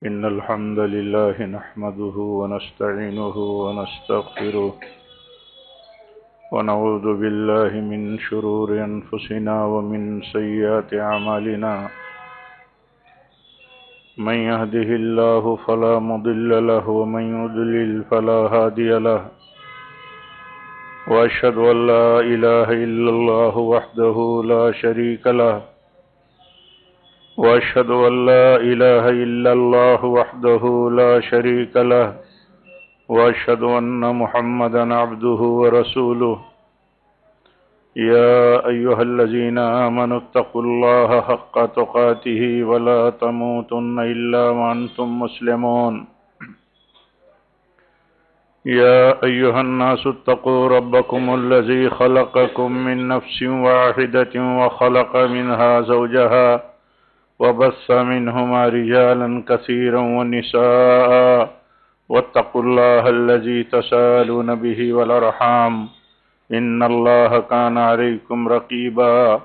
إن الحمد لله نحمده ونستعينه ونستغفره ونعوذ بالله من شرور أنفسنا ومن سيئات أعمالنا من يهده الله فلا مضل له ومن يضلل فلا هادي له وأشهد أن لا إله إلا الله وحده لا شريك له وأشهد أن لا إله إلا الله وحده لا شريك له وأشهد أن محمدا عبده ورسوله يا أيها الذين آمنوا اتقوا الله حق تقاته ولا تموتن إلا وأنتم مسلمون يا أيها الناس اتقوا ربكم الذي خلقكم من نفس واحدة وخلق منها زوجها وبث منهما رجالا كثيرا ونساء واتقوا الله الذي تساءلون به والأرحام إن الله كان عليكم رقيبا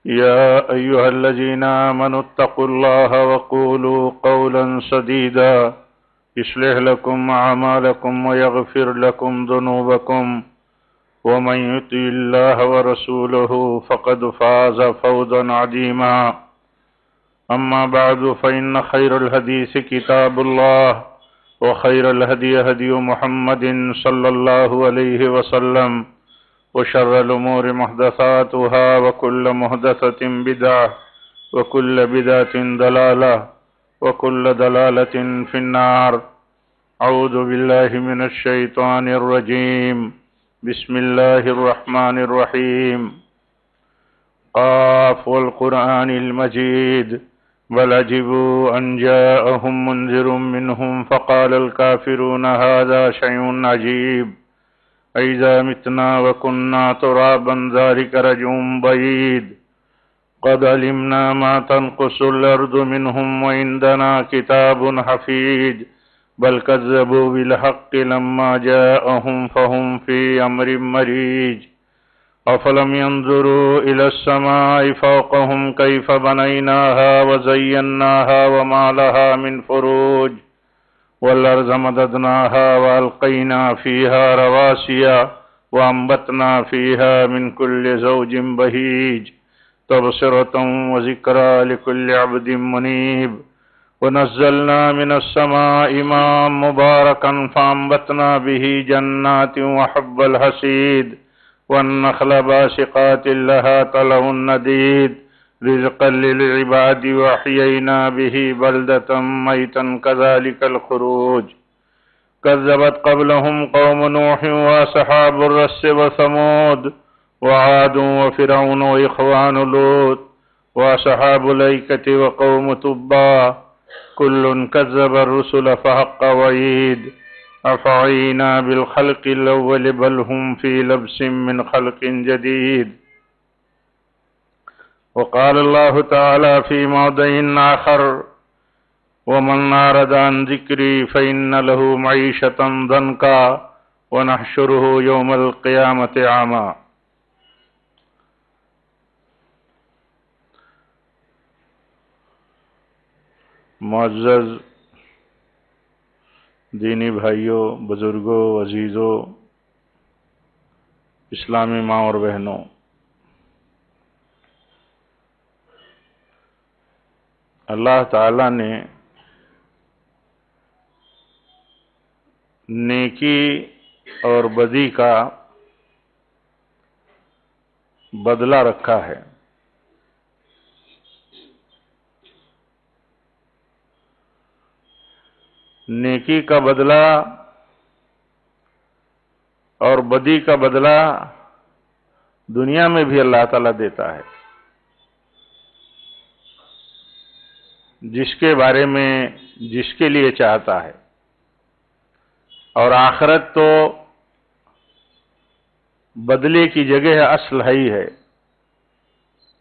يا أيها الذين آمنوا اتقوا الله وقولوا قولا سديدا يصلح لكم أعمالكم ويغفر لكم ذنوبكم ومن يطع الله ورسوله فقد فاز فوزا عظيما أما بعد فإن خير الحديث كتاب الله وخير الهدي هدي محمد صلى الله عليه وسلم وشر الأمور محدثاتها وكل محدثة بدعة وكل بدعة ضلالة وكل ضلالة في النار. أعوذ بالله من الشيطان الرجيم. بسم الله الرحمن الرحيم. قاف والقرآن المجيد بل عجبوا أن جاءهم منذر منهم فقال الكافرون هذا شيء عجيب أإذا متنا وكنا ترابا ذلك رجع بعيد قد علمنا ما تنقص الأرض منهم وعندنا كتاب حفيظ بل كذبوا بالحق لما جاءهم فهم في أمر مريج أفلم ينظروا إلى السماء فوقهم كيف بنيناها وزيناها وما لها من فروج والأرض مددناها وألقينا فيها رواسي وأنبتنا فيها من كل زوج بهيج تبصرة وذكرى لكل عبد منيب ونزلنا من السماء ماء مباركا فأنبتنا به جنات وحب الحصيد والنخل باسقات لها طلع نديد رزقا للعباد وأحيينا به بلدة ميتا كذلك الخروج كذبت قبلهم قوم نوح وأصحاب الرس وثمود وعاد وفرعون وإخوان لوط وأصحاب الأيكة وقوم تبع كل كذب الرسل فحق وعيد أفعينا بالخلق الأول بل هم في لبس من خلق جديد. وقال الله تعالى في موضع آخر ومن أعرض عن ذكري فإن له معيشة ضنكا ونحشره يوم القيامة أعمى. معزز دینی بھائیوں، بزرگوں، عزیزوں، اسلامی ماں اور بہنوں، اللہ تعالیٰ نے نیکی اور بدی کا بدلہ رکھا ہے. نیکی کا بدلہ اور بدی کا بدلہ دنیا میں بھی اللہ تعالیٰ دیتا ہے. جس کے بارے میں جس کے لیے چاہتا ہے. اور آخرت تو بدلے کی جگہ اصل ہی ہے.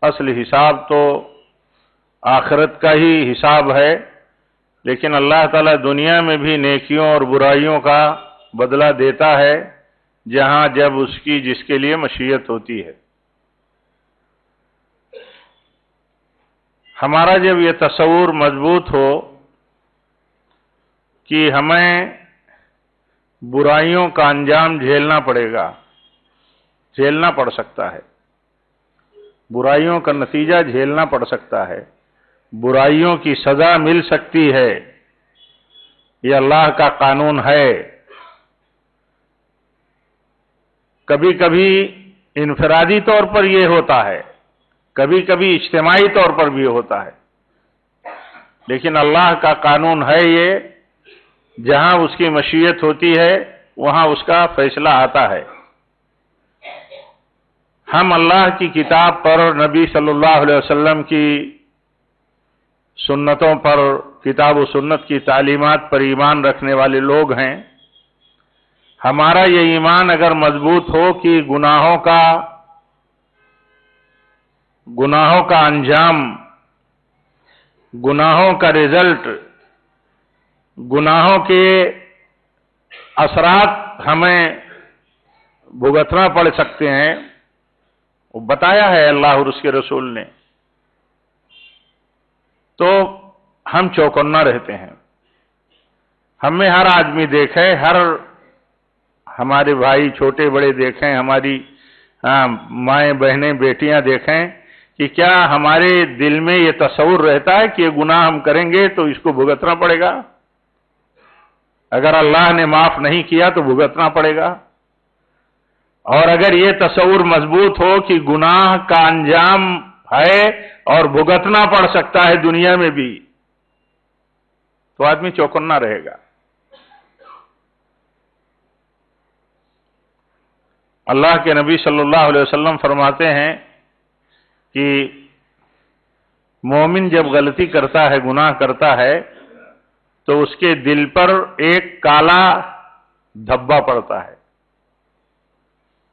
اصل حساب تو آخرت کا ہی حساب ہے، لیکن اللہ تعالیٰ دنیا میں بھی نیکیوں اور برائیوں کا بدلہ دیتا ہے جہاں جب اس کی جس کے لیے مشیت ہوتی ہے. ہمارا جب یہ تصور مضبوط ہو کہ ہمیں برائیوں کا انجام جھیلنا پڑے گا، جھیلنا پڑ سکتا ہے، برائیوں کا نتیجہ جھیلنا پڑ سکتا ہے، برائیوں کی سزا مل سکتی ہے، یہ اللہ کا قانون ہے۔ کبھی کبھی انفرادی طور پر یہ ہوتا ہے، کبھی کبھی اجتماعی طور پر بھی ہوتا ہے، لیکن اللہ کا قانون ہے یہ، جہاں اس کی مشیت ہوتی ہے وہاں اس کا فیصلہ آتا ہے۔ ہم اللہ کی کتاب پر، نبی صلی اللہ علیہ وسلم کی سنتوں پر، کتاب و سنت کی تعلیمات پر ایمان رکھنے والے لوگ ہیں۔ ہمارا یہ ایمان اگر مضبوط ہو کہ گناہوں کا انجام، گناہوں کا رزلٹ، گناہوں کے اثرات ہمیں بھگتنا پڑ سکتے ہیں، وہ بتایا ہے اللہ اور اس کے رسول نے، تو ہم چوکنا رہتے ہیں۔ ہمیں ہر آدمی دیکھے، ہمارے بھائی چھوٹے بڑے دیکھیں، ہماری مائیں بہنیں بیٹیاں دیکھیں کہ کیا ہمارے دل میں یہ تصور رہتا ہے کہ یہ گناہ ہم کریں گے تو اس کو بھگتنا پڑے گا، اگر اللہ نے معاف نہیں کیا تو بھگتنا پڑے گا۔ اور اگر یہ تصور مضبوط ہو کہ گناہ کا انجام ہے اور بھگتنا پڑ سکتا ہے دنیا میں بھی، تو آدمی چوکنا رہے گا۔ اللہ کے نبی صلی اللہ علیہ وسلم فرماتے ہیں کہ مومن جب غلطی کرتا ہے، گناہ کرتا ہے، تو اس کے دل پر ایک کالا دھبا پڑتا ہے،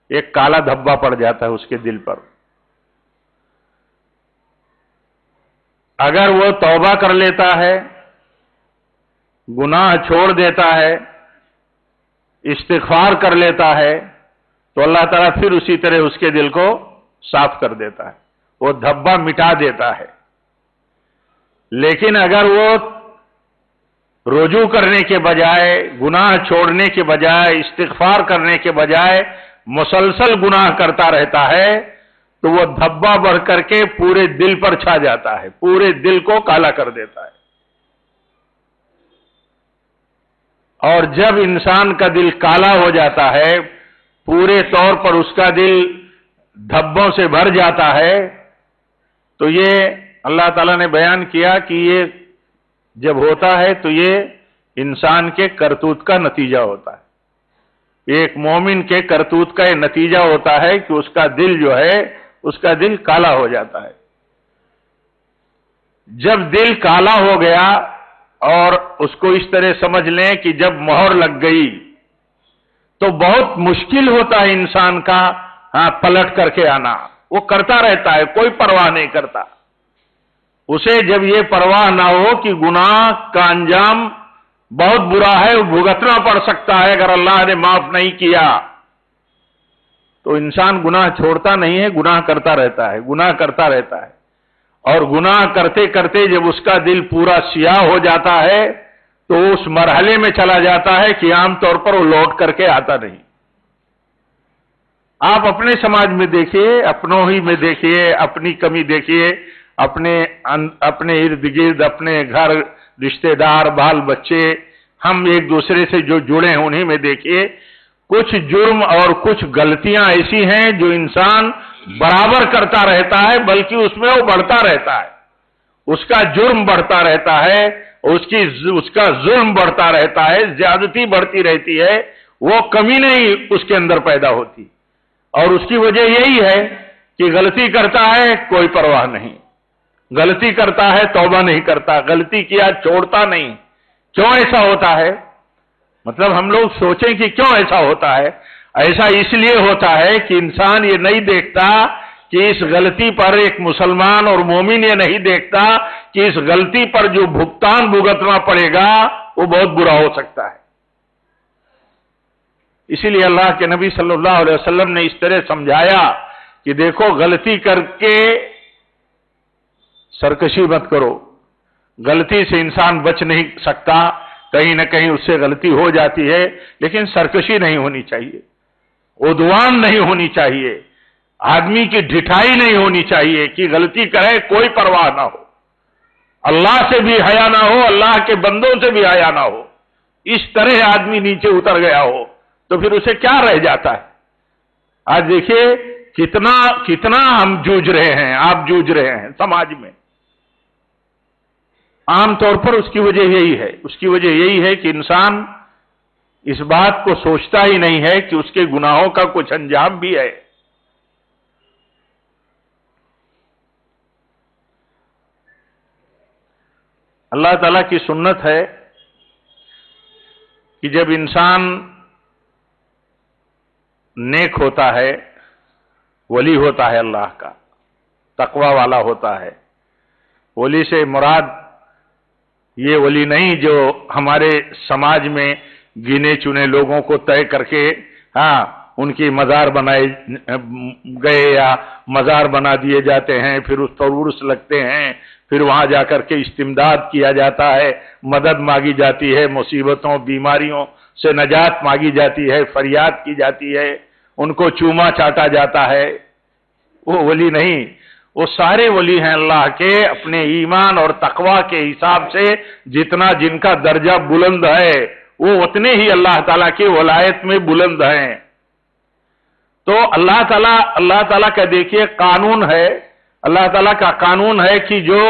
ایک کالا دھبا پڑ جاتا ہے اس کے دل پر۔ اگر وہ توبہ کر لیتا ہے، گناہ چھوڑ دیتا ہے، استغفار کر لیتا ہے، تو اللہ تعالیٰ پھر اسی طرح اس کے دل کو صاف کر دیتا ہے، وہ دھبا مٹا دیتا ہے۔ لیکن اگر وہ رجوع کرنے کے بجائے، گناہ چھوڑنے کے بجائے، استغفار کرنے کے بجائے مسلسل گناہ کرتا رہتا ہے، تو وہ دھبا بڑھ کر کے پورے دل پر چھا جاتا ہے، پورے دل کو کالا کر دیتا ہے۔ اور جب انسان کا دل کالا ہو جاتا ہے، پورے طور پر اس کا دل دھبوں سے بھر جاتا ہے، تو یہ اللہ تعالیٰ نے بیان کیا کہ یہ جب ہوتا ہے تو یہ انسان کے کرتوت کا نتیجہ ہوتا ہے، ایک مومن کے کرتوت کا یہ نتیجہ ہوتا ہے کہ اس کا دل جو ہے، اس کا دل کالا ہو جاتا ہے۔ جب دل کالا ہو گیا، اور اس کو اس طرح سمجھ لیں کہ جب مہر لگ گئی تو بہت مشکل ہوتا ہے انسان کا پلٹ کر کے آنا، وہ کرتا رہتا ہے، کوئی پرواہ نہیں کرتا۔ اسے جب یہ پرواہ نہ ہو کہ گناہ کا انجام بہت برا ہے، وہ بھگتنا پڑ سکتا ہے اگر اللہ نے معاف نہیں کیا، تو انسان گناہ چھوڑتا نہیں ہے، گناہ کرتا رہتا ہے، گناہ کرتا رہتا ہے۔ اور گناہ کرتے کرتے جب اس کا دل پورا سیاہ ہو جاتا ہے تو اس مرحلے میں چلا جاتا ہے کہ عام طور پر وہ لوٹ کر کے آتا نہیں۔ آپ اپنے سماج میں دیکھیے، اپنوں ہی میں دیکھیے، اپنی کمی دیکھیے، اپنے ارد گرد، اپنے گھر، رشتہ دار، بال بچے، ہم ایک دوسرے سے جو جڑے ہیں انہیں میں دیکھیے، کچھ جرم اور کچھ غلطیاں ایسی ہیں جو انسان برابر کرتا رہتا ہے، بلکہ اس میں وہ بڑھتا رہتا ہے، اس کا جرم بڑھتا رہتا ہے، اس کا ظلم بڑھتا رہتا ہے، زیادتی بڑھتی رہتی ہے، وہ کمی نہیں اس کے اندر پیدا ہوتی۔ اور اس کی وجہ یہی ہے کہ غلطی کرتا ہے کوئی پرواہ نہیں، غلطی کرتا ہے توبہ نہیں کرتا، غلطی کیا چھوڑتا نہیں۔ کیوں ایسا ہوتا ہے؟ مطلب ہم لوگ سوچیں کہ کیوں ایسا ہوتا ہے؟ ایسا اس لیے ہوتا ہے کہ انسان یہ نہیں دیکھتا کہ اس غلطی پر، ایک مسلمان اور مومن یہ نہیں دیکھتا کہ اس غلطی پر جو بھگتان بھگتنا پڑے گا وہ بہت برا ہو سکتا ہے۔ اسی لیے اللہ کے نبی صلی اللہ علیہ وسلم نے اس طرح سمجھایا کہ دیکھو، غلطی کر کے سرکشی مت کرو، غلطی سے انسان بچ نہیں سکتا، کہیں نہ کہیں اس سے غلطی ہو جاتی ہے، لیکن سرکشی نہیں ہونی چاہیے، عدوان نہیں ہونی چاہیے، آدمی کی ڈھٹائی نہیں ہونی چاہیے کہ غلطی کرے کوئی پرواہ نہ ہو، اللہ سے بھی حیا نہ ہو، اللہ کے بندوں سے بھی حیا نہ ہو، اس طرح آدمی نیچے اتر گیا ہو تو پھر اسے کیا رہ جاتا ہے؟ آج دیکھیے کتنا ہم جوجھ رہے ہیں، آپ جوجھ رہے ہیں سماج میں۔ عام طور پر اس کی وجہ یہی ہے کہ انسان اس بات کو سوچتا ہی نہیں ہے کہ اس کے گناہوں کا کچھ انجام بھی ہے۔ اللہ تعالیٰ کی سنت ہے کہ جب انسان نیک ہوتا ہے، ولی ہوتا ہے، اللہ کا تقوی والا ہوتا ہے، ولی سے مراد یہ ولی نہیں جو ہمارے سماج میں گنے چنے لوگوں کو طے کر کے ان کی مزار بنائے گئے یا مزار بنا دیے جاتے ہیں، پھر اس پر عرس لگتے ہیں، پھر وہاں جا کر کے استمداد کیا جاتا ہے، مدد مانگی جاتی ہے، مصیبتوں بیماریوں سے نجات مانگی جاتی ہے، فریاد کی جاتی ہے، ان کو چوما چاٹا جاتا ہے۔ وہ ولی نہیں، وہ سارے ولی ہیں اللہ کے، اپنے ایمان اور تقوی کے حساب سے جتنا جن کا درجہ بلند ہے وہ اتنے ہی اللہ تعالیٰ کی ولایت میں بلند ہیں۔ تو اللہ تعالیٰ کا دیکھیے قانون ہے، اللہ تعالیٰ کا قانون ہے کہ جو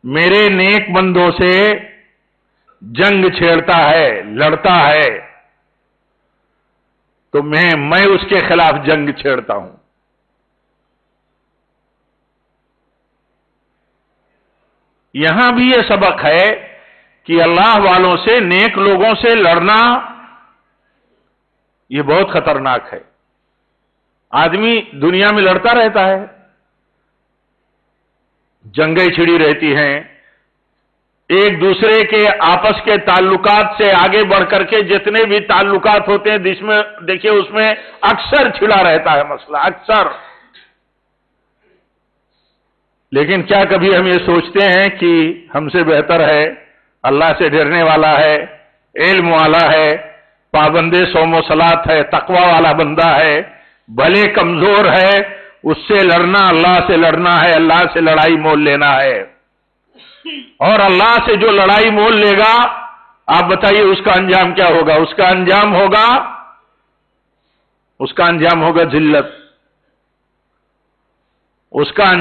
میرے نیک بندوں سے جنگ چھیڑتا ہے، لڑتا ہے، تو میں اس کے خلاف جنگ چھیڑتا ہوں۔ یہاں بھی یہ سبق ہے کہ اللہ والوں سے، نیک لوگوں سے لڑنا یہ بہت خطرناک ہے۔ آدمی دنیا میں لڑتا رہتا ہے، جنگیں چھڑی رہتی ہیں، ایک دوسرے کے آپس کے تعلقات سے آگے بڑھ کر کے جتنے بھی تعلقات ہوتے ہیں دیکھیے اس میں اکثر چھڑا رہتا ہے مسئلہ، اکثر۔ لیکن کیا کبھی ہم یہ سوچتے ہیں کہ ہم سے بہتر ہے، اللہ سے ڈرنے والا ہے، علم والا ہے، پابند صوم و صلات ہے، تقوی والا بندہ ہے، بھلے کمزور ہے، اس سے لڑنا اللہ سے لڑنا ہے، اللہ سے لڑائی مول لینا ہے۔ اور اللہ سے جو لڑائی مول لے گا، آپ بتائیے اس کا انجام کیا ہوگا؟ اس کا انجام ہوگا ذلت، اس کا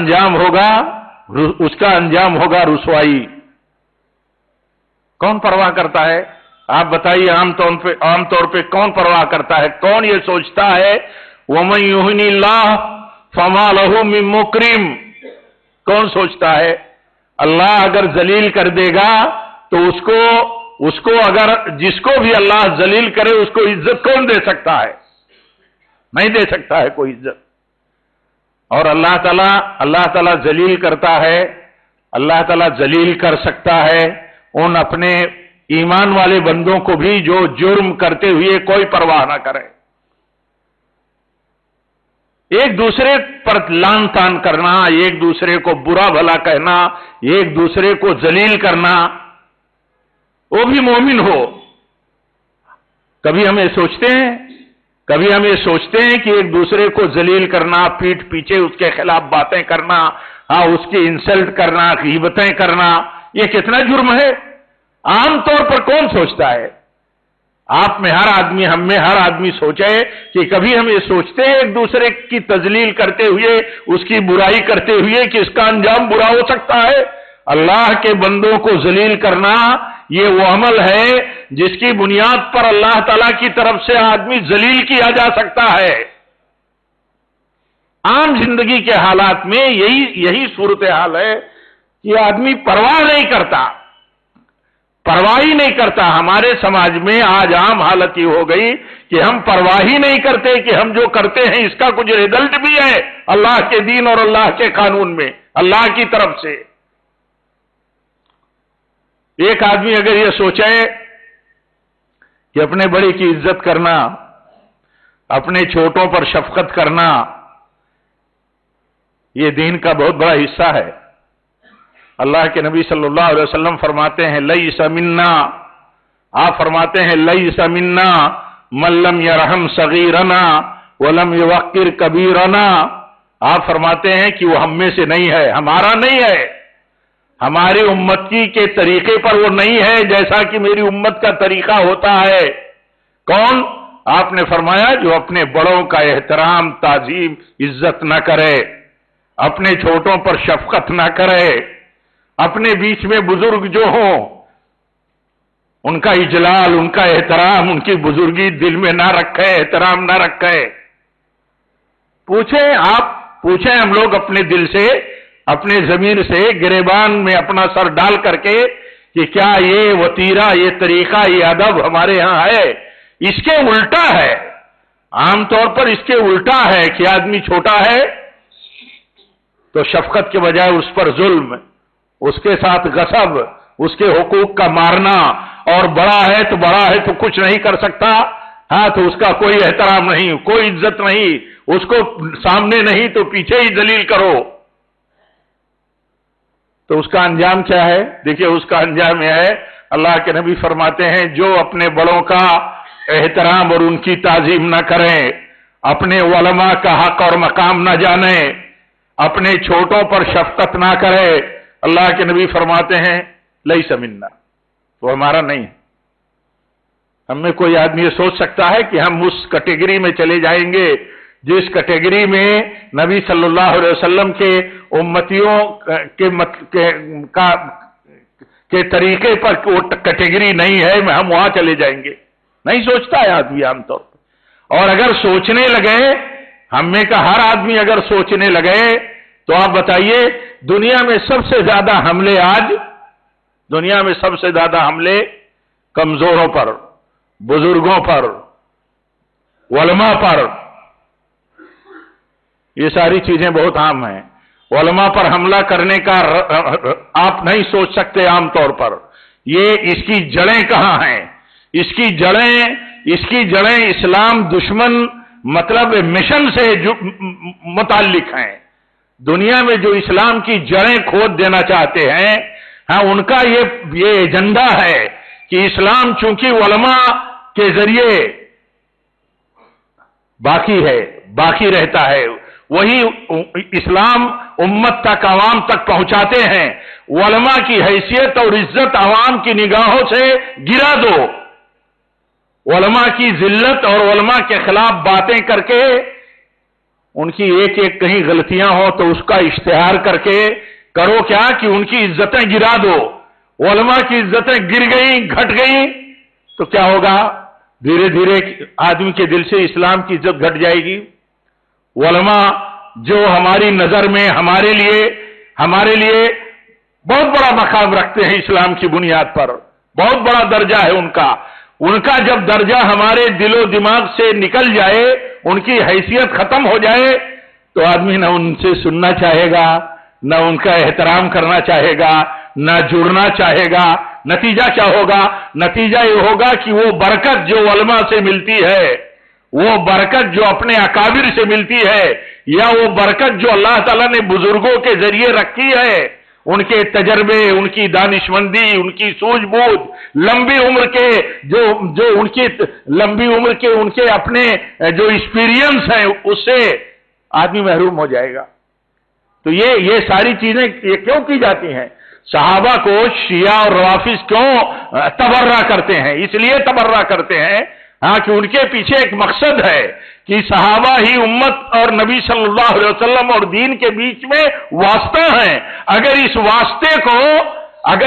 انجام ہوگا رسوائی۔ کون پرواہ کرتا ہے؟ آپ بتائیے عام طور پہ کون پرواہ کرتا ہے؟ کون یہ سوچتا ہے وَمَن يُهِنِ اللَّهُ فَمَا لَهُ مِن مُكْرِمٍ؟ کون سوچتا ہے اللہ اگر ذلیل کر دے گا تو اس کو اگر جس کو بھی اللہ ذلیل کرے اس کو عزت کون دے سکتا ہے؟ نہیں دے سکتا ہے کوئی عزت۔ اور اللہ تعالیٰ ذلیل کرتا ہے، اللہ تعالیٰ ذلیل کر سکتا ہے ان اپنے ایمان والے بندوں کو بھی جو جرم کرتے ہوئے کوئی پرواہ نہ کرے۔ ایک دوسرے پر لان تان کرنا، ایک دوسرے کو برا بھلا کہنا، ایک دوسرے کو ذلیل کرنا، وہ بھی مومن ہو۔ کبھی ہم یہ سوچتے ہیں کہ ایک دوسرے کو ذلیل کرنا، پیٹھ پیچھے اس کے خلاف باتیں کرنا، اس کی انسلٹ کرنا، غیبتیں کرنا، یہ کتنا جرم ہے؟ عام طور پر کون سوچتا ہے؟ آپ میں ہر آدمی، ہم میں ہر آدمی سوچے کہ کبھی ہم یہ سوچتے ہیں ایک دوسرے کی تذلیل کرتے ہوئے، اس کی برائی کرتے ہوئے کہ اس کا انجام برا ہو سکتا ہے؟ اللہ کے بندوں کو ذلیل کرنا یہ وہ عمل ہے جس کی بنیاد پر اللہ تعالیٰ کی طرف سے آدمی ذلیل کیا جا سکتا ہے۔ عام زندگی کے حالات میں یہی صورتحال ہے کہ آدمی پرواہ نہیں کرتا۔ ہمارے سماج میں آج عام حالت یہ ہو گئی کہ ہم پرواہ ہی نہیں کرتے کہ ہم جو کرتے ہیں اس کا کچھ ریزلٹ بھی ہے اللہ کے دین اور اللہ کے قانون میں، اللہ کی طرف سے۔ ایک آدمی اگر یہ سوچے کہ اپنے بڑے کی عزت کرنا، اپنے چھوٹوں پر شفقت کرنا، یہ دین کا بہت بڑا حصہ ہے۔ اللہ کے نبی صلی اللہ علیہ وسلم فرماتے ہیں لیس منا آپ فرماتے ہیں لیس منا من لم یرحم صغیرنا ولم یوقر کبیرنا، آپ فرماتے ہیں کہ وہ ہم میں سے نہیں ہے، ہمارا نہیں ہے، ہماری امتی کے طریقے پر وہ نہیں ہے جیسا کہ میری امت کا طریقہ ہوتا ہے۔ کون؟ آپ نے فرمایا جو اپنے بڑوں کا احترام، تعظیم، عزت نہ کرے، اپنے چھوٹوں پر شفقت نہ کرے، اپنے بیچ میں بزرگ جو ہوں ان کا اجلال، ان کا احترام، ان کی بزرگی دل میں نہ رکھے، احترام نہ رکھے۔ پوچھیں، آپ پوچھیں ہم لوگ اپنے دل سے، اپنے ضمیر سے، گریبان میں اپنا سر ڈال کر کے کہ کیا یہ وتیرہ، یہ طریقہ، یہ ادب ہمارے ہاں ہے؟ اس کے الٹا ہے، عام طور پر اس کے الٹا ہے کہ آدمی چھوٹا ہے تو شفقت کے بجائے اس پر ظلم، اس کے ساتھ غصب، اس کے حقوق کا مارنا، اور بڑا ہے تو کچھ نہیں کر سکتا، ہاں تو اس کا کوئی احترام نہیں، کوئی عزت نہیں، اس کو سامنے نہیں تو پیچھے ہی ذلیل کرو۔ تو اس کا انجام کیا ہے؟ دیکھیے اس کا انجام یہ ہے، اللہ کے نبی فرماتے ہیں جو اپنے بڑوں کا احترام اور ان کی تعظیم نہ کریں، اپنے علماء کا حق اور مقام نہ جانے، اپنے چھوٹوں پر شفقت نہ کرے، اللہ کے نبی فرماتے ہیں لیس منا، وہ ہمارا نہیں۔ ہم میں کوئی آدمی یہ سوچ سکتا ہے کہ ہم اس کیٹیگری میں چلے جائیں گے جس کیٹیگری میں نبی صلی اللہ علیہ وسلم کے امتیوں کے طریقے پر وہ کیٹیگری نہیں ہے، ہم وہاں چلے جائیں گے؟ نہیں سوچتا ہے آدمی عام طور پر۔ اور اگر سوچنے لگے، ہم میں کا ہر آدمی اگر سوچنے لگے تو آپ بتائیے دنیا میں سب سے زیادہ حملے آج، دنیا میں سب سے زیادہ حملے کمزوروں پر، بزرگوں پر، علماء پر، یہ ساری چیزیں بہت عام ہیں۔ علماء پر حملہ کرنے کا آپ نہیں سوچ سکتے عام طور پر۔ اس کی جڑیں کہاں ہیں؟ اس کی جڑیں اسلام دشمن مطلب مشن سے متعلق ہیں۔ دنیا میں جو اسلام کی جڑیں کھود دینا چاہتے ہیں، ہاں ان کا یہ ایجنڈا ہے کہ اسلام چونکہ علماء کے ذریعے باقی رہتا ہے، وہی اسلام امت تک، عوام تک پہنچاتے ہیں۔ علماء کی حیثیت اور عزت عوام کی نگاہوں سے گرا دو، علماء کی ذلت اور علماء کے خلاف باتیں کر کے، ان کی ایک ایک کہیں غلطیاں ہوں تو اس کا اشتہار کر کے کرو کیا کہ ان کی عزتیں گرا دو۔ علماء کی عزتیں گر گئیں، گھٹ گئیں تو کیا ہوگا؟ دھیرے دھیرے آدمی کے دل سے اسلام کی عزت گھٹ جائے گی۔ علماء جو ہماری نظر میں ہمارے لیے بہت بڑا مقام رکھتے ہیں اسلام کی بنیاد پر، بہت بڑا درجہ ہے ان کا جب درجہ ہمارے دل و دماغ سے نکل جائے، ان کی حیثیت ختم ہو جائے تو آدمی نہ ان سے سننا چاہے گا، نہ ان کا احترام کرنا چاہے گا، نہ جڑنا چاہے گا۔ نتیجہ کیا ہوگا؟ نتیجہ یہ ہوگا کہ وہ برکت جو علماء سے ملتی ہے، وہ برکت جو اپنے اکابر سے ملتی ہے، یا وہ برکت جو اللہ تعالیٰ نے بزرگوں کے ذریعے رکھی ہے، ان کے تجربے، ان کی دانشمندی، ان کی سوجھ بوجھ، لمبی عمر کے ان کے اپنے جو ایکسپیرینس ہیں، اس سے آدمی محروم ہو جائے گا۔ تو یہ ساری چیزیں یہ کیوں کی جاتی ہیں؟ صحابہ کو شیعہ اور روافض کیوں تبرہ کرتے ہیں؟ اس لیے تبرہ کرتے ہیں ہاں کہ ان کے پیچھے ایک مقصد ہے کہ صحابہ ہی امت اور نبی صلی اللہ علیہ وسلم اور دین کے بیچ میں واسطہ ہیں۔ اگر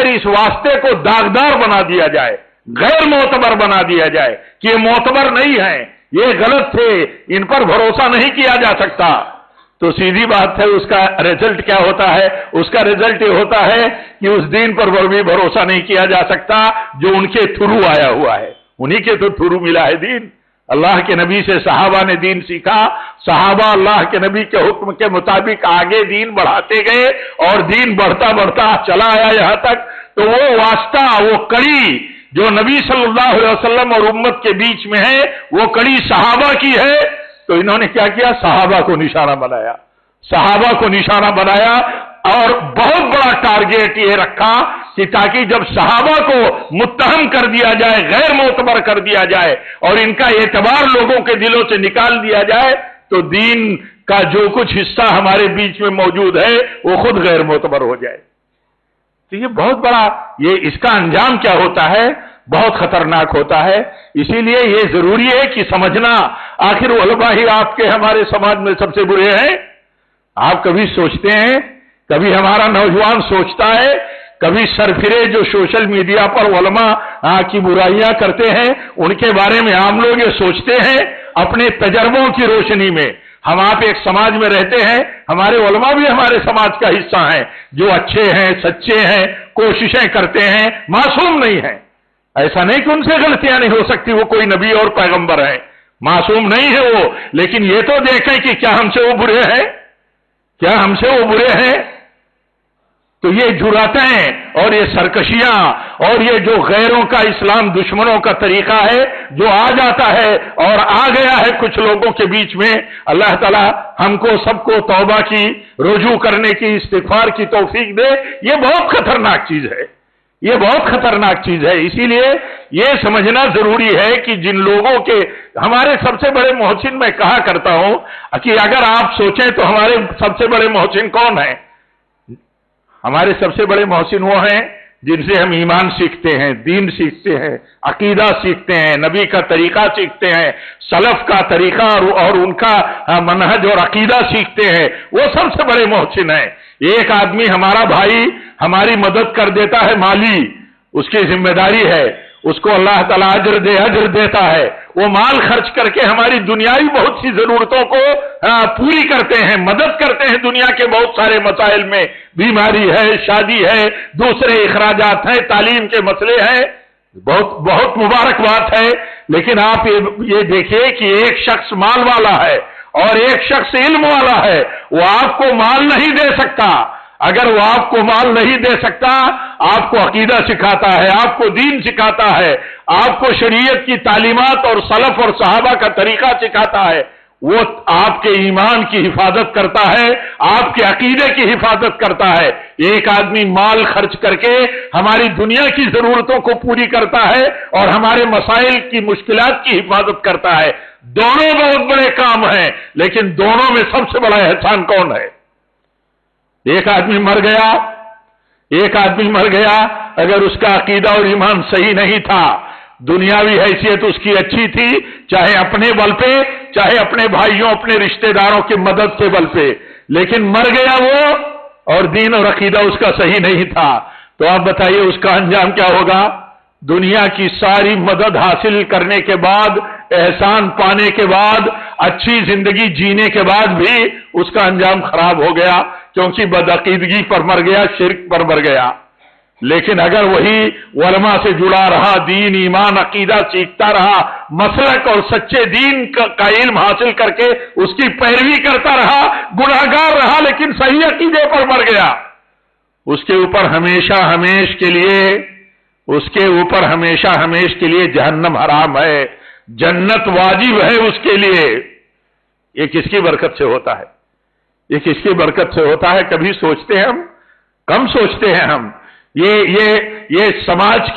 اس واسطے کو داغدار بنا دیا جائے، غیر معتبر بنا دیا جائے کہ یہ معتبر نہیں ہے، یہ غلط تھے، ان پر بھروسہ نہیں کیا جا سکتا، تو سیدھی بات ہے اس کا رزلٹ کیا ہوتا ہے؟ اس کا رزلٹ یہ ہوتا ہے کہ اس دین پر بھی بھروسہ نہیں کیا جا سکتا جو ان کے تھرو آیا ہوا ہے، انہی کے تو تھرو ملا ہے دین۔ اللہ کے نبی سے صحابہ نے دین سیکھا، صحابہ اللہ کے نبی کے حکم کے مطابق آگے دین بڑھاتے گئے اور دین بڑھتا بڑھتا چلا آیا یہاں تک۔ تو وہ واسطہ، وہ کڑی جو نبی صلی اللہ علیہ وسلم اور امت کے بیچ میں ہے، وہ کڑی صحابہ کی ہے۔ تو انہوں نے کیا کیا؟ صحابہ کو نشانہ بنایا، صحابہ کو نشانہ بنایا، اور بہت بڑا ٹارگیٹ یہ رکھا کہ تاکہ جب صحابہ کو متہم کر دیا جائے، غیر معتبر کر دیا جائے اور ان کا اعتبار لوگوں کے دلوں سے نکال دیا جائے تو دین کا جو کچھ حصہ ہمارے بیچ میں موجود ہے وہ خود غیر معتبر ہو جائے۔ تو یہ بہت بڑا، یہ اس کا انجام کیا ہوتا ہے، بہت خطرناک ہوتا ہے۔ اسی لیے یہ ضروری ہے کہ سمجھنا، آخر علماء ہی آپ کے ہمارے سماج میں سب سے برے ہیں۔ آپ کبھی سوچتے ہیں، کبھی ہمارا نوجوان سوچتا ہے، کبھی سرفرے جو سوشل میڈیا پر علماء کی برائیاں کرتے ہیں ان کے بارے میں عام لوگ یہ سوچتے ہیں اپنے تجربوں کی روشنی میں۔ ہم آپ ایک سماج میں رہتے ہیں، ہمارے علماء بھی ہمارے سماج کا حصہ ہیں، جو اچھے ہیں، سچے ہیں، کوششیں کرتے ہیں، معصوم نہیں ہیں۔ ایسا نہیں کہ ان سے غلطیاں نہیں ہو سکتی، وہ کوئی نبی اور پیغمبر ہیں، معصوم نہیں ہے وہ، لیکن یہ تو دیکھیں کہ کیا ہم سے وہ برے ہیں، کیا ہم سے وہ برے ہیں؟ تو یہ جراتیں اور یہ سرکشیاں اور یہ جو غیروں کا اسلام دشمنوں کا طریقہ ہے جو آ جاتا ہے اور آ گیا ہے کچھ لوگوں کے بیچ میں، اللہ تعالیٰ ہم کو سب کو توبہ کی، رجوع کرنے کی، استغفار کی توفیق دے۔ یہ بہت خطرناک چیز ہے، یہ بہت خطرناک چیز ہے۔ اسی لیے یہ سمجھنا ضروری ہے کہ جن لوگوں کے، ہمارے سب سے بڑے محسن میں کہا کرتا ہوں کہ اگر آپ سوچیں تو ہمارے سب سے بڑے محسن کون ہیں؟ ہمارے سب سے بڑے محسن وہ ہیں جن سے ہم ایمان سیکھتے ہیں، دین سیکھتے ہیں، عقیدہ سیکھتے ہیں، نبی کا طریقہ سیکھتے ہیں، سلف کا طریقہ اور ان کا منہج اور عقیدہ سیکھتے ہیں، وہ سب سے بڑے محسن ہیں۔ ایک آدمی ہمارا بھائی ہماری مدد کر دیتا ہے، مالی اس کی ذمہ داری ہے، اس کو اللہ تعالیٰ اجر دیتا ہے، وہ مال خرچ کر کے ہماری دنیاوی بہت سی ضرورتوں کو پوری کرتے ہیں، مدد کرتے ہیں دنیا کے بہت سارے مسائل میں، بیماری ہے، شادی ہے، دوسرے اخراجات ہیں، تعلیم کے مسئلے ہیں، بہت بہت مبارک بات ہے۔ لیکن آپ یہ دیکھیے کہ ایک شخص مال والا ہے اور ایک شخص علم والا ہے، وہ آپ کو مال نہیں دے سکتا۔ اگر وہ آپ کو مال نہیں دے سکتا، آپ کو عقیدہ سکھاتا ہے، آپ کو دین سکھاتا ہے، آپ کو شریعت کی تعلیمات اور سلف اور صحابہ کا طریقہ سکھاتا ہے، وہ آپ کے ایمان کی حفاظت کرتا ہے، آپ کے عقیدے کی حفاظت کرتا ہے۔ ایک آدمی مال خرچ کر کے ہماری دنیا کی ضرورتوں کو پوری کرتا ہے اور ہمارے مسائل کی مشکلات کی حفاظت کرتا ہے۔ دونوں بہت بڑے کام ہیں، لیکن دونوں میں سب سے بڑا احسان کون ہے؟ ایک آدمی مر گیا، ایک آدمی مر گیا، اگر اس کا عقیدہ اور ایمان صحیح نہیں تھا، دنیاوی حیثیت اس کی اچھی تھی، چاہے اپنے بل پہ، چاہے اپنے بھائیوں، اپنے رشتہ داروں کی مدد کے بل پہ، لیکن مر گیا وہ اور دین اور عقیدہ اس کا صحیح نہیں تھا، تو آپ بتائیے اس کا انجام کیا ہوگا؟ دنیا کی ساری مدد حاصل کرنے کے بعد، احسان پانے کے بعد، اچھی زندگی جینے کے بعد بھی اس کا انجام خراب ہو گیا، کیونکہ بدعقیدگی پر مر گیا، شرک پر مر گیا۔ لیکن اگر وہی علماء سے جڑا رہا، دین ایمان عقیدہ سیکھتا رہا، مسلک اور سچے دین کا علم حاصل کر کے اس کی پیروی کرتا رہا، گناہگار رہا لیکن صحیح عقیدے پر مر گیا، اس کے اوپر ہمیشہ ہمیش کے لیے جہنم حرام ہے، جنت واجب ہے اس کے لیے۔ یہ کس کی برکت سے ہوتا ہے؟ یہ کس کی برکت سے ہوتا ہے؟ کبھی سوچتے ہیں ہم؟ کم سوچتے ہیں ہم۔ یہ سماج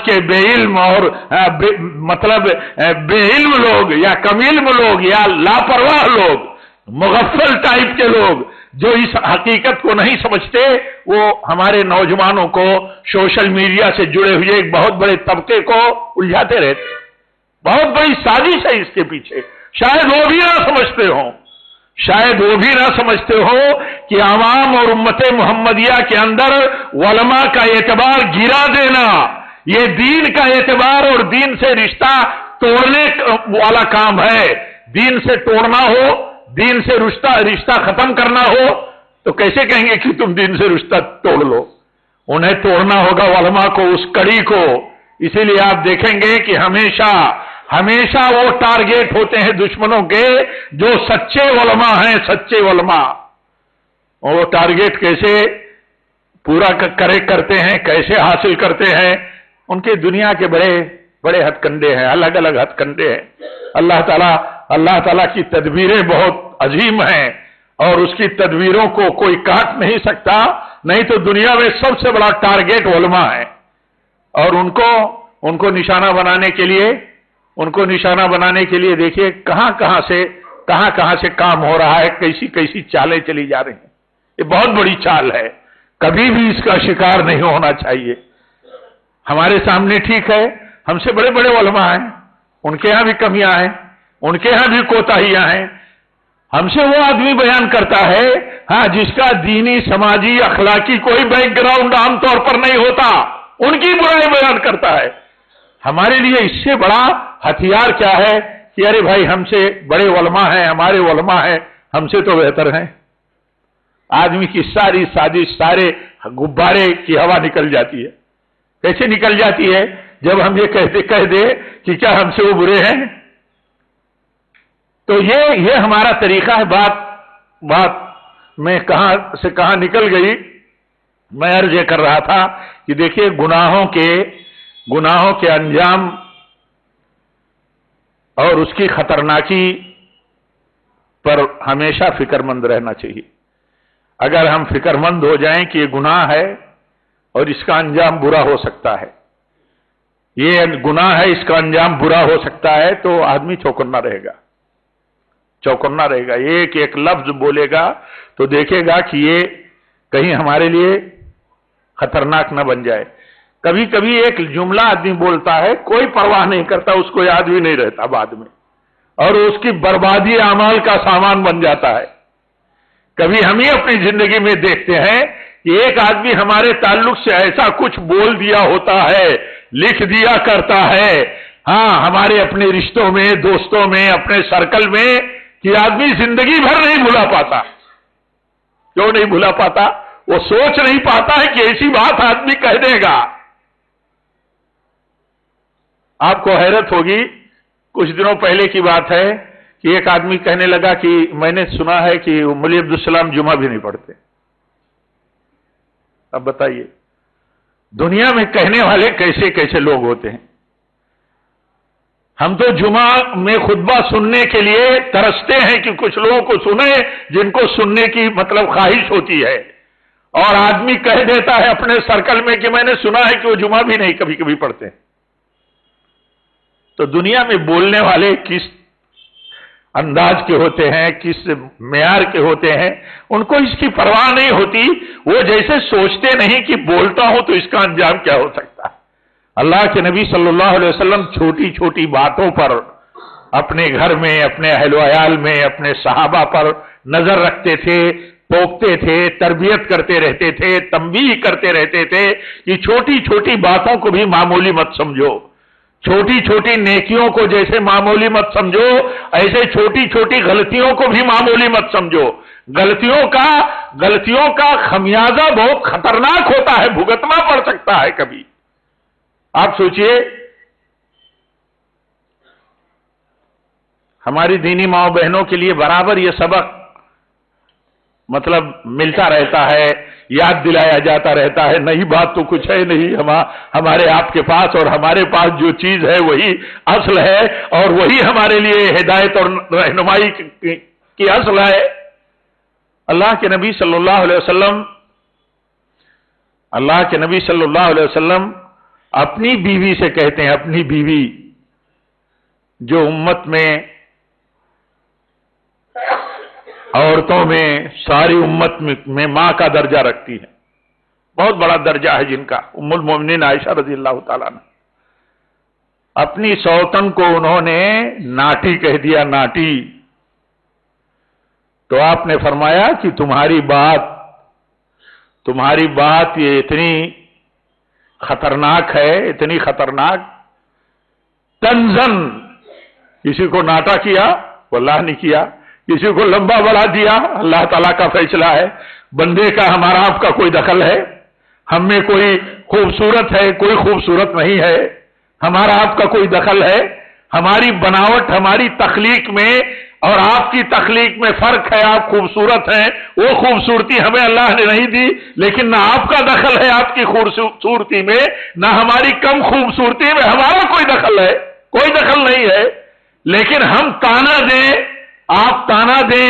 کے بے علم اور بے علم لوگ یا کم علم لوگ یا لاپرواہ لوگ، مغفل ٹائپ کے لوگ جو اس حقیقت کو نہیں سمجھتے، وہ ہمارے نوجوانوں کو سوشل میڈیا سے جڑے ہوئے ایک بہت بڑے طبقے کو الجھاتے رہتے ہیں۔ بہت بڑی سازش ہے اس کے پیچھے، شاید وہ بھی نہ سمجھتے ہو کہ عوام اور امت محمدیہ کے اندر علماء کا اعتبار گرا دینا، یہ دین کا اعتبار اور دین سے رشتہ توڑنے والا کام ہے۔ دین سے توڑنا ہو، دین سے رشتہ ختم کرنا ہو تو کیسے کہیں گے کہ تم دین سے رشتہ توڑ لو؟ انہیں توڑنا ہوگا علماء کو، اس کڑی کو۔ اسی لیے آپ دیکھیں گے کہ ہمیشہ وہ ٹارگیٹ ہوتے ہیں دشمنوں کے جو سچے علماء ہیں، سچے علماء۔ اور وہ ٹارگیٹ کیسے پورا کرتے ہیں، کیسے حاصل کرتے ہیں؟ ان کے دنیا کے بڑے ہتھ کنڈے ہیں، الگ الگ ہتھ کنڈے ہیں۔ اللہ تعالیٰ کی تدبیریں بہت عظیم ہیں، اور اس کی تدبیروں کو کوئی کاٹ نہیں سکتا. نہیں تو دنیا میں سب سے بڑا ٹارگیٹ علماء ہے، اور ان کو نشانہ بنانے کے لیے دیکھیے کہاں کہاں سے کام ہو رہا ہے، کیسی چالیں چلی جا رہی ہیں. یہ بہت بڑی چال ہے، کبھی بھی اس کا شکار نہیں ہونا چاہیے. ہمارے سامنے ٹھیک ہے ہم سے بڑے بڑے علماء ہیں، ان کے ہاں بھی کمیاں ہیں، ان کے ہاں بھی کوتاہیاں ہیں. ہم سے وہ آدمی بیان کرتا ہے ہاں جس کا دینی، سماجی، اخلاقی کوئی بیک گراؤنڈ عام طور پر نہیں ہوتا، ان کی برائی بیان کرتا ہے. ہمارے لیے اس سے بڑا ہتھیار کیا ہے کہ ارے بھائی ہم سے بڑے علماء ہیں، ہمارے علماء ہیں، ہم سے تو بہتر ہیں. آدمی کی ساری سازش، سارے غبارے کی ہوا نکل جاتی ہے. کیسے نکل جاتی ہے؟ جب ہم یہ کہہ دے کہ کیا ہم سے وہ برے ہیں. تو یہ ہمارا طریقہ ہے. بات میں کہاں سے کہاں نکل گئی. میں عرض یہ کر رہا تھا کہ دیکھیے گناہوں کے انجام اور اس کی خطرناکی پر ہمیشہ فکر مند رہنا چاہیے. اگر ہم فکر مند ہو جائیں کہ یہ گناہ ہے اور اس کا انجام برا ہو سکتا ہے، یہ گناہ ہے اس کا انجام برا ہو سکتا ہے، تو آدمی چوکنا رہے گا. ایک لفظ بولے گا تو دیکھے گا کہ یہ کہیں ہمارے لیے خطرناک نہ بن جائے. کبھی کبھی ایک جملہ آدمی بولتا ہے، کوئی پرواہ نہیں کرتا، اس کو یاد بھی نہیں رہتا بعد میں، اور اس کی بربادی اعمال کا سامان بن جاتا ہے. کبھی ہم ہی اپنی زندگی میں دیکھتے ہیں کہ ایک آدمی ہمارے تعلق سے ایسا کچھ بول دیا ہوتا ہے، لکھ دیا کرتا ہے، ہاں ہمارے اپنے رشتوں میں، دوستوں میں، اپنے سرکل میں، کہ آدمی زندگی بھر نہیں بھلا پاتا. کیوں نہیں بھلا پاتا؟ وہ سوچ نہیں پاتا ہے کہ ایسی بات آدمی کہہ دے گا. آپ کو حیرت ہوگی، کچھ دنوں پہلے کی بات ہے کہ ایک آدمی کہنے لگا کہ میں نے سنا ہے کہ مولوی عبدالسلام جمعہ بھی نہیں پڑھتے. اب بتائیے دنیا میں کہنے والے کیسے کیسے لوگ ہوتے ہیں. ہم تو جمعہ میں خطبہ سننے کے لیے ترستے ہیں کہ کچھ لوگوں کو سنیں جن کو سننے کی خواہش ہوتی ہے، اور آدمی کہہ دیتا ہے اپنے سرکل میں کہ میں نے سنا ہے کہ وہ جمعہ بھی نہیں کبھی کبھی پڑھتے. تو دنیا میں بولنے والے کس انداز کے ہوتے ہیں، کس معیار کے ہوتے ہیں، ان کو اس کی پرواہ نہیں ہوتی. وہ جیسے سوچتے نہیں کہ بولتا ہوں تو اس کا انجام کیا ہو سکتا ہے. اللہ کے نبی صلی اللہ علیہ وسلم چھوٹی چھوٹی باتوں پر اپنے گھر میں، اپنے اہل و عیال میں، اپنے صحابہ پر نظر رکھتے تھے، ٹوکتے تھے، تربیت کرتے رہتے تھے، تنبیہ کرتے رہتے تھے کہ چھوٹی چھوٹی باتوں کو بھی معمولی مت سمجھو. چھوٹی چھوٹی نیکیوں کو جیسے معمولی مت سمجھو، ایسے چھوٹی چھوٹی غلطیوں کو بھی معمولی مت سمجھو. غلطیوں کا خمیازہ بہت خطرناک ہوتا ہے، بھگتنا پڑ سکتا ہے کبھی. آپ سوچئے ہماری دینی ماں بہنوں کے لیے برابر یہ سبق ملتا رہتا ہے، یاد دلایا جاتا رہتا ہے. نئی بات تو کچھ ہے نہیں ہمارے آپ کے پاس، اور ہمارے پاس جو چیز ہے وہی اصل ہے، اور وہی ہمارے لیے ہدایت اور رہنمائی کی اصل ہے. اللہ کے نبی صلی اللہ علیہ وسلم اپنی بیوی سے کہتے ہیں، اپنی بیوی جو امت میں، عورتوں میں، ساری امت میں ماں کا درجہ رکھتی ہے، بہت بڑا درجہ ہے جن کا، ام المومنین عائشہ رضی اللہ تعالیٰ عنہ. اپنی سوتن کو انہوں نے ناٹی کہہ دیا، ناٹی. تو آپ نے فرمایا کہ تمہاری بات یہ اتنی خطرناک ہے، اتنی خطرناک. تنزن کسی کو ناٹا کیا وہ اللہ نے کیا، کسی کو لمبا بڑھا دیا اللہ تعالیٰ کا فیصلہ ہے. بندے کا ہمارا آپ کا کوئی دخل ہے؟ ہم میں کوئی خوبصورت ہے، کوئی خوبصورت نہیں ہے، ہمارا آپ کا کوئی دخل ہے؟ ہماری بناوٹ، ہماری تخلیق میں اور آپ کی تخلیق میں فرق ہے. آپ خوبصورت ہیں، وہ خوبصورتی ہمیں اللہ نے نہیں دی، لیکن نہ آپ کا دخل ہے آپ کی خوبصورتی میں، نہ ہماری کم خوبصورتی میں ہمارا کوئی دخل ہے، کوئی دخل نہیں ہے. لیکن ہم تانا دیں، آپ تانا دیں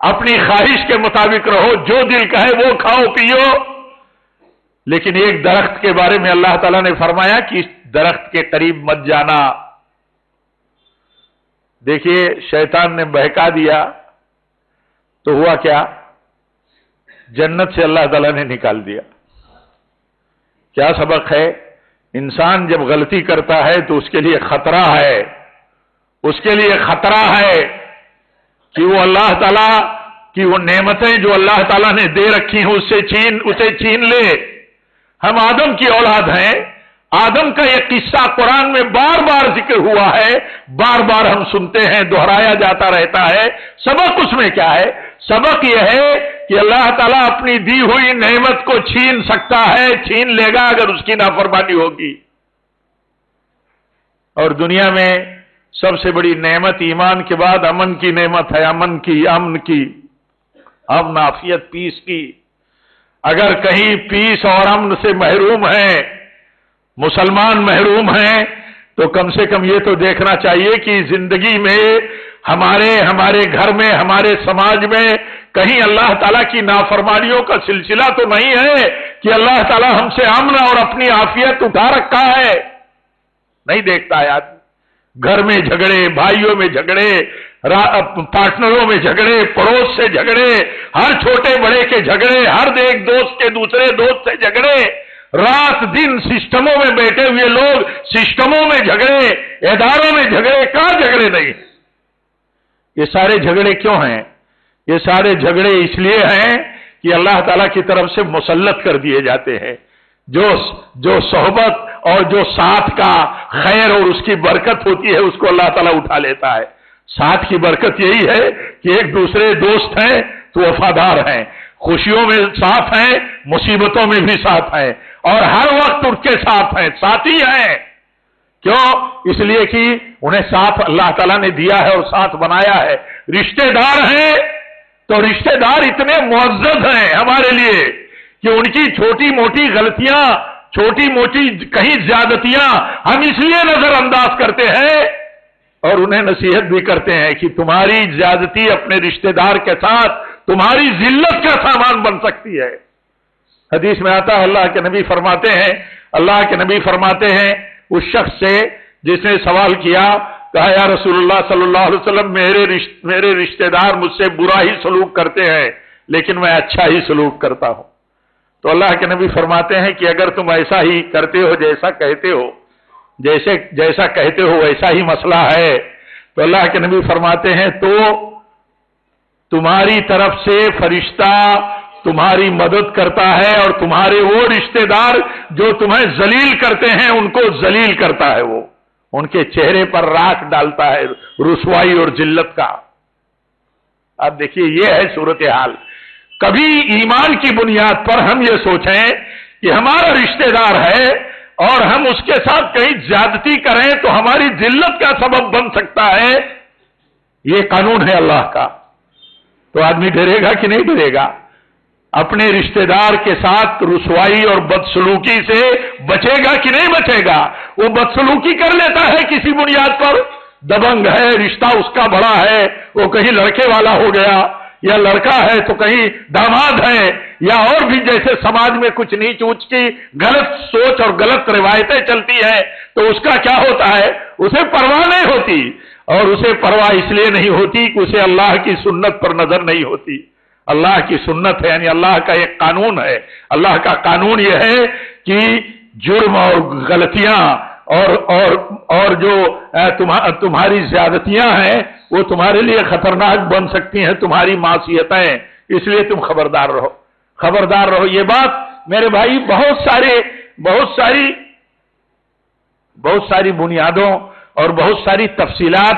اپنی خواہش کے مطابق رہو، جو دل کہے وہ کھاؤ پیو، لیکن ایک درخت کے بارے میں اللہ تعالیٰ نے فرمایا کہ اس درخت کے قریب مت جانا۔ دیکھیے شیطان نے بہکا دیا تو ہوا کیا؟ جنت سے اللہ تعالیٰ نے نکال دیا۔ کیا سبق ہے؟ انسان جب غلطی کرتا ہے تو اس کے لیے خطرہ ہے، اس کے لیے خطرہ ہے کہ وہ اللہ تعالیٰ کی وہ نعمتیں جو اللہ تعالیٰ نے دے رکھی ہیں اسے چھین لے۔ ہم آدم کی اولاد ہیں، آدم کا یہ قصہ قرآن میں بار بار ذکر ہوا ہے، بار بار ہم سنتے ہیں، دہرایا جاتا رہتا ہے۔ سبق اس میں کیا ہے؟ سبق یہ ہے کہ اللہ تعالیٰ اپنی دی ہوئی نعمت کو چھین سکتا ہے، چھین لے گا اگر اس کی نافرمانی ہوگی۔ اور دنیا میں سب سے بڑی نعمت ایمان کے بعد امن کی نعمت ہے، امن کی امن عافیت، پیس کی۔ اگر کہیں پیس اور امن سے محروم ہیں، مسلمان محروم ہیں، تو کم سے کم یہ تو دیکھنا چاہیے کہ زندگی میں ہمارے گھر میں، ہمارے سماج میں کہیں اللہ تعالیٰ کی نافرمانیوں کا سلسلہ تو نہیں ہے کہ اللہ تعالیٰ ہم سے امن اور اپنی عافیت اٹھا رکھا ہے۔ نہیں دیکھتا ہے آدمی، گھر میں جھگڑے، بھائیوں میں جھگڑے، پارٹنروں میں جھگڑے، پڑوس سے جھگڑے، ہر چھوٹے بڑے کے جھگڑے، ہر ایک دوست کے دوسرے دوست سے جھگڑے، رات دن سسٹموں میں بیٹھے ہوئے لوگ سسٹموں میں جھگڑے، اداروں میں جھگڑے، کہاں جھگڑے نہیں؟ یہ سارے جھگڑے کیوں ہیں؟ یہ سارے جھگڑے اس لیے ہیں کہ اللہ تعالیٰ کی طرف سے مسلط کر دیے جاتے ہیں۔ جو صحبت اور جو ساتھ کا خیر اور اس کی برکت ہوتی ہے اس کو اللہ تعالیٰ اٹھا لیتا ہے۔ ساتھ کی برکت یہی ہے کہ ایک دوسرے دوست ہیں تو وفادار ہیں، خوشیوں میں ساتھ ہیں، مصیبتوں میں بھی ساتھ ہیں، اور ہر وقت ان کے ساتھ ہیں، ساتھی ہیں۔ کیوں؟ اس لیے کہ انہیں ساتھ اللہ تعالیٰ نے دیا ہے اور ساتھ بنایا ہے۔ رشتہ دار ہیں تو رشتہ دار اتنے معزز ہیں ہمارے لیے کہ ان کی چھوٹی موٹی غلطیاں، چھوٹی موٹی کہیں زیادتیاں ہم اس لیے نظر انداز کرتے ہیں اور انہیں نصیحت بھی کرتے ہیں کہ تمہاری زیادتی اپنے رشتہ دار کے ساتھ تمہاری ذلت کا سامان بن سکتی ہے۔ حدیث میں آتا ہے، اللہ کے نبی فرماتے ہیں اس شخص سے جس نے سوال کیا، کہا یا رسول اللہ صلی اللہ علیہ وسلم میرے رشتہ دار مجھ سے برا ہی سلوک کرتے ہیں لیکن میں اچھا ہی سلوک کرتا ہوں۔ تو اللہ کے نبی فرماتے ہیں کہ اگر تم ایسا ہی کرتے ہو جیسا کہتے ہو ویسا ہی مسئلہ ہے، تو اللہ کے نبی فرماتے ہیں تو تمہاری طرف سے فرشتہ تمہاری مدد کرتا ہے اور تمہارے وہ رشتہ دار جو تمہیں ذلیل کرتے ہیں ان کو ذلیل کرتا ہے، وہ ان کے چہرے پر راکھ ڈالتا ہے رسوائی اور ذلت کا۔ اب دیکھیے یہ ہے صورتحال۔ کبھی ایمان کی بنیاد پر ہم یہ سوچیں کہ ہمارا رشتہ دار ہے اور ہم اس کے ساتھ کہیں زیادتی کریں تو ہماری ذلت کا سبب بن سکتا ہے، یہ قانون ہے اللہ کا، تو آدمی ڈرے گا کہ نہیں ڈرے گا؟ اپنے رشتہ دار کے ساتھ رسوائی اور بدسلوکی سے بچے گا کہ نہیں بچے گا؟ وہ بدسلوکی کر لیتا ہے کسی بنیاد پر، دبنگ ہے، رشتہ اس کا بڑا ہے، وہ کہیں لڑکے والا ہو گیا، یا لڑکا ہے تو کہیں داماد ہے، یا اور بھی جیسے سماج میں کچھ نیچ اونچ کی غلط سوچ اور غلط روایتیں چلتی ہیں، تو اس کا کیا ہوتا ہے؟ اسے پرواہ نہیں ہوتی، اور اسے پرواہ اس لیے نہیں ہوتی کہ اسے اللہ کی سنت پر نظر نہیں ہوتی۔ اللہ کی سنت ہے، یعنی اللہ کا ایک قانون ہے۔ اللہ کا قانون یہ ہے کہ جرم اور غلطیاں اور جو تمہاری زیادتیاں ہیں وہ تمہارے لیے خطرناک بن سکتی ہیں، تمہاری معصیتیں، اس لیے تم خبردار رہو۔ یہ بات میرے بھائی بہت ساری بنیادوں اور بہت ساری تفصیلات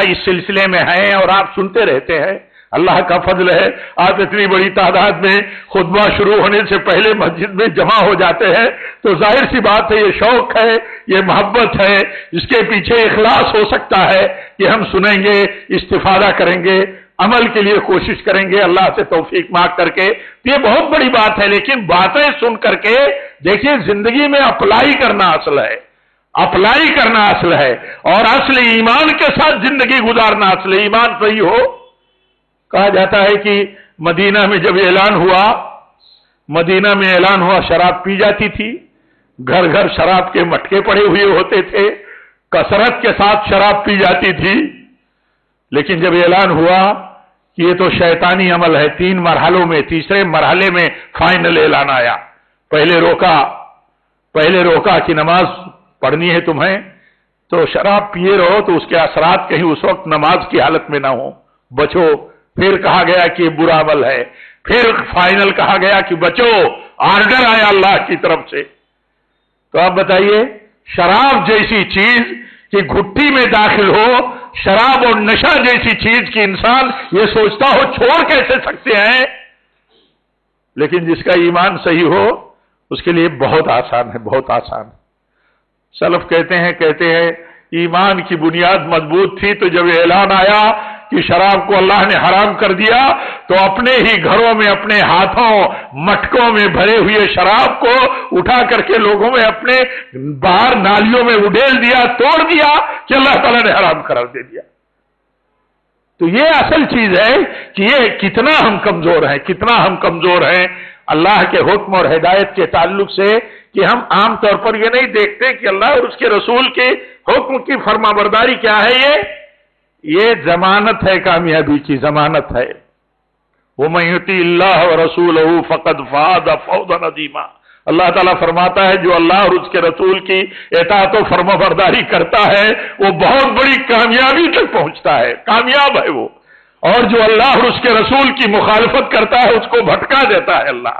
اس سلسلے میں ہیں اور آپ سنتے رہتے ہیں۔ اللہ کا فضل ہے، آپ اتنی بڑی تعداد میں خطبہ شروع ہونے سے پہلے مسجد میں جمع ہو جاتے ہیں، تو ظاہر سی بات ہے یہ شوق ہے، یہ محبت ہے، اس کے پیچھے اخلاص ہو سکتا ہے کہ ہم سنیں گے، استفادہ کریں گے، عمل کے لیے کوشش کریں گے اللہ سے توفیق مانگ کر کے۔ یہ بہت بڑی بات ہے، لیکن باتیں سن کر کے دیکھیے زندگی میں اپلائی کرنا اصل ہے، اور اصل ایمان کے ساتھ زندگی گزارنا اصل ہے۔ ایمان صحیح ہو کہا جاتا ہے کہ مدینہ میں جب مدینہ میں اعلان ہوا شراب پی جاتی تھی، گھر گھر شراب کے مٹکے پڑے ہوئے ہوتے تھے، کثرت کے ساتھ شراب پی جاتی تھی. لیکن جب اعلان ہوا کہ یہ تو شیطانی عمل ہے، 3 مرحلوں میں تیسرے مرحلے میں فائنل اعلان آیا. پہلے روکا کہ نماز پڑھنی ہے تمہیں، تو شراب پیے رہو تو اس کے اثرات کہیں اس وقت نماز کی حالت میں نہ ہو، بچو. پھر کہا گیا کہ یہ برا عمل ہے، پھر فائنل کہا گیا کہ بچو، آرڈر آیا اللہ کی طرف سے. تو آپ بتائیے، شراب جیسی چیز کہ گھٹی میں داخل ہو، شراب اور نشہ جیسی چیز کہ انسان یہ سوچتا ہو چھوڑ کیسے سکتے ہیں، لیکن جس کا ایمان صحیح ہو اس کے لیے بہت آسان ہے، بہت آسان. سلف کہتے ہیں ایمان کی بنیاد مضبوط تھی، تو جب اعلان آیا کہ شراب کو اللہ نے حرام کر دیا تو اپنے ہی گھروں میں اپنے ہاتھوں مٹکوں میں بھرے ہوئے شراب کو اٹھا کر کے لوگوں میں اپنے باہر نالیوں میں اڈیل دیا، توڑ دیا کہ اللہ تعالیٰ نے حرام قرار دے دیا. تو یہ اصل چیز ہے کہ یہ کتنا ہم کمزور ہیں اللہ کے حکم اور ہدایت کے تعلق سے، کہ ہم عام طور پر یہ نہیں دیکھتے کہ اللہ اور اس کے رسول کے حکم کی فرما برداری کیا ہے. یہ ضمانت ہے، کامیابی کی ضمانت ہے. وَمَن يُطِعِ اللَّهَ وَرَسُولَهُ فَقَدْ فَازَ فَوْزًا عَظِيمًا. اللہ تعالیٰ فرماتا ہے جو اللہ اور اس کے رسول کی اطاعت و فرما برداری کرتا ہے وہ بہت بڑی کامیابی تک پہنچتا ہے، کامیاب ہے وہ. اور جو اللہ اور اس کے رسول کی مخالفت کرتا ہے اس کو بھٹکا دیتا ہے، اللہ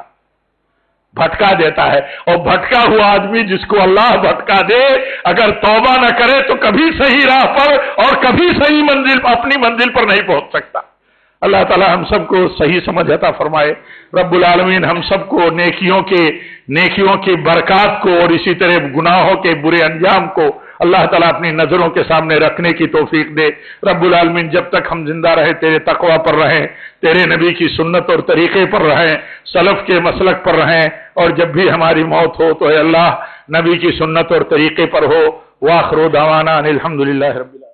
بھٹکا دیتا ہے. اور بھٹکا ہوا آدمی جس کو اللہ بھٹکا دے، اگر توبہ نہ کرے تو کبھی صحیح راہ پر اور کبھی صحیح اپنی منزل پر نہیں پہنچ سکتا. اللہ تعالی ہم سب کو صحیح سمجھ عطا فرمائے. رب العالمین ہم سب کو نیکیوں کی برکات کو اور اسی طرح گناہوں کے برے انجام کو اللہ تعالیٰ اپنی نظروں کے سامنے رکھنے کی توفیق دے. رب العالمین جب تک ہم زندہ رہے تیرے تقوی پر رہیں، تیرے نبی کی سنت اور طریقے پر رہیں، سلف کے مسلک پر رہیں، اور جب بھی ہماری موت ہو تو اے اللہ نبی کی سنت اور طریقے پر ہو. وآخر دعوانا ان الحمدللہ رب العالمین.